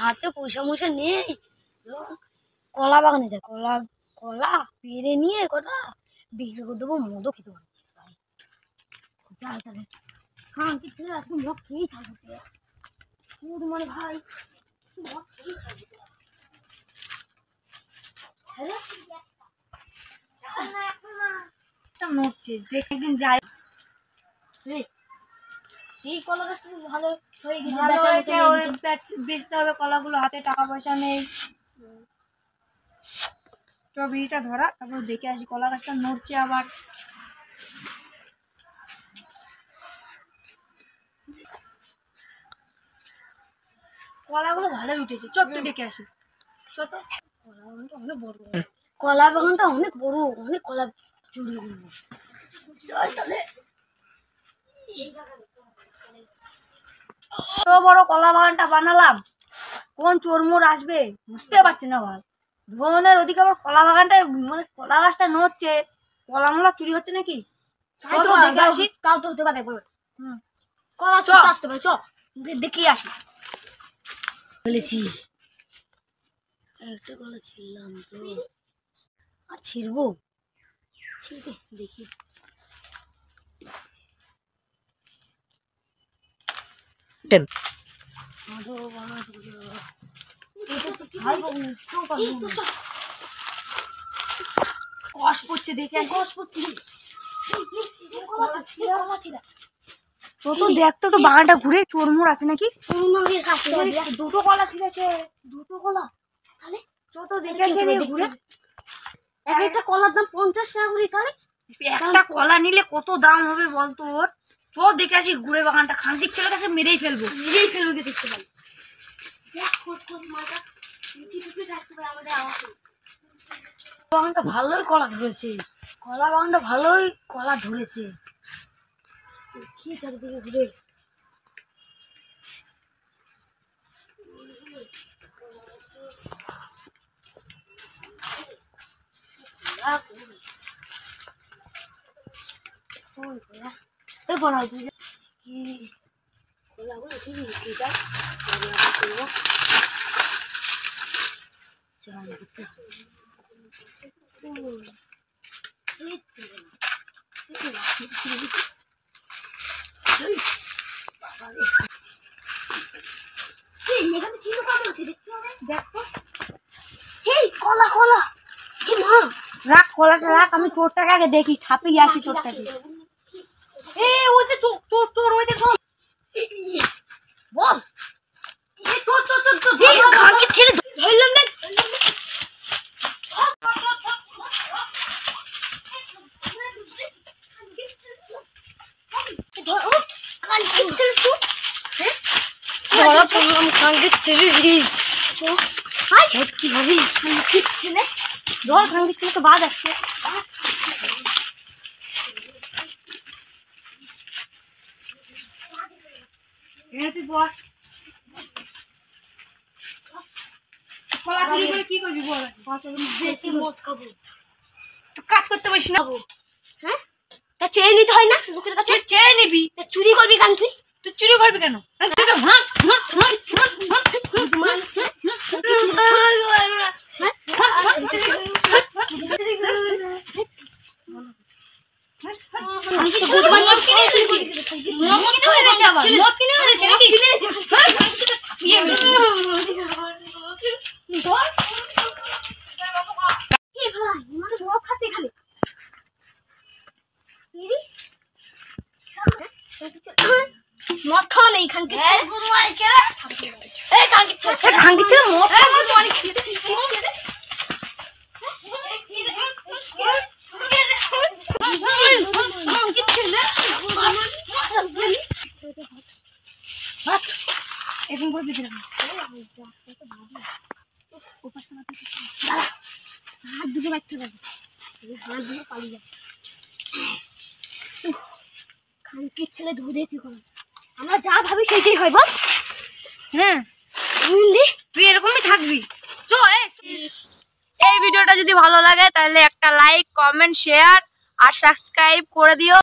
হাতে পয়সা ময়সা নেই, কলা বাগানে যায়, কলা কলা পেরে নিয়ে কটা বিক্রি করে দেবো, মদও খেতে পারবো। যাই তাহলে, হ্যাঁ কি ছেলে আজকে মদ খেয়েই থাকবে মানে ভাই, মদ খেয়েই থাকবে। নড়ছে, দেখে একদিন যাই। এই কলা গাছটা ভালো হয়ে গেছে, ভালো হয়েছে, ওই বেচতে হবে কলাগুলো, হাতে টাকা পয়সা নেই। তো বিড়িটা ধরা, তারপর দেখে আসি। কলা গাছটা নড়ছে আবার। কলাগুলো ভালোই উঠেছে, চট তো দেখে আসি। চট, কলা বাগানটা অনেক বড়, অনেক কলা চুরি করবো। চল তাহলে। তো বড় কলা বাগানটা বানালাম, কোন চোরমোর আসবে বুঝতে পারছি না ভাই। ধরনের ওদিকে আমার কলা বাগানটা, মানে কলা গাছটা নড়ছে, কলা মোলা চুরি হচ্ছে নাকি? তাও তো হতে পারে, কলা চোর আসতে পারে, চ দেখি আসি। বলেছি একটা কলা ছিললাম তো, আর ছিড়বো, ছিড়ে দেখি। কষ পড়ছে, দেখে আসি। তো দেখ তো একটু বাগানটা ঘুরে, চোরমোর আছে নাকি। দুটো কলা ছিঁড়েছে, দুটো কলা, তাহলে তো দেখে আসি ঘুরে। এক একটা কলার দাম 50 টাকা করে, তাহলে একটা কলা নিলে কত দাম হবে বলতো ওর। চ দেখে আসি ঘুরে বাগানটা, খান্তির ছেলের কাছে মেরেই ফেলবো কে দেখতে পাই। বাগানটা ভালোই কলা ধরেছে, কলা বাগানটা ভালোই কলা ধরেছে। কি চারিদিকে ঘুরে, কি কলাগুলো ঠিক বিক্রি যায়। কলা কলা রাখ কলাটা রাখ, আমি চোরটাকে আগে দেখি, ছাপিয়ে আসি চোরটাকে। ওই যে চোর চোর চোর, ওই দেখো। বল চোর চোর চোর চোর, খাকি ছেলে ধরলাম না। ধরা পড়লাম খাঙ্গের ছেলে রে। কি হবে খাঙ্গের ছেলে, ধর খাঙ্গির ছেলে তো বাদ আসছে। কলা চুরি করে কি করবি বল? বেঁচে মদ খাবো, তো কাজ করতে পারিস না। হ্যাঁ তা চেয়ে নিতে হয় না লোকের কাছে? চেয়ে নিবি, চুরি করবি কেন তুই? তুই চুরি করবি কেন? মদ খাওয়া নেই খানকে মদ এখন করে দিতে হাত দুটো বাচ্চা যাবে, হাত দুটো পালিয়ে যাবে। খানকির ছেলে ধরেছি, আমরা যা ভাবি সেইটাই হয় বল। হ্যাঁ তুই এরকমই থাকবি। এই ভিডিওটা যদি ভালো লাগে তাহলে একটা লাইক, কমেন্ট, শেয়ার আর সাবস্ক্রাইব করে দিও।